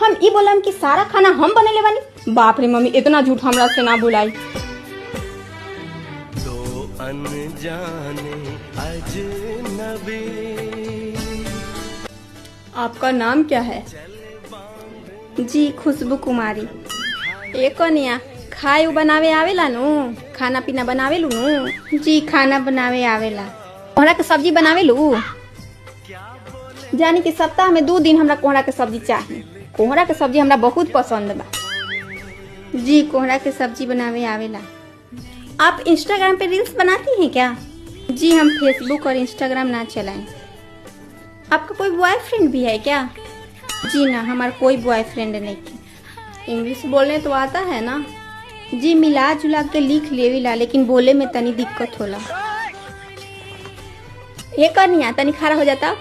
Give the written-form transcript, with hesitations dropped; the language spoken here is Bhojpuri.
हम ई बोलम कि सारा खाना हम बनेले बानी। बाप रे मम्मी, इतना झूठ हमरा से ना बुलाई। दो अनजाने अजनबी। आपका नाम क्या है? जी खुशबू कुमारी। ए कनिया, खाए बनावे आवेला नु? खाना पीना बनावे लू नु? जी खाना बनावे आवेला। कोहरा के सब्जी बनावे लू? जानी कि सप्ताह में 2 दिन हमरा कोहरा के सब्जी चाहिए। कोहरा के सब्जी हमरा बहुत पसंद बा। जी कोहरा के सब्जी बनावे आवेला। आप इंस्टाग्राम पे रील्स बनाती हैं क्या? जी हम फेसबुक और इंस्टाग्राम ना चलाएं। आपका कोई बॉयफ्रेंड भी है क्या? जी ना, हमारा कोई बॉयफ्रेंड नहीं है। इंग्लिश बोलने तो आता है ना? जी मिला जुला के लिख लेविला, लेकिन बोले में तनी दिक्कत होला। ये कनिया तनी खड़ा हो जाता।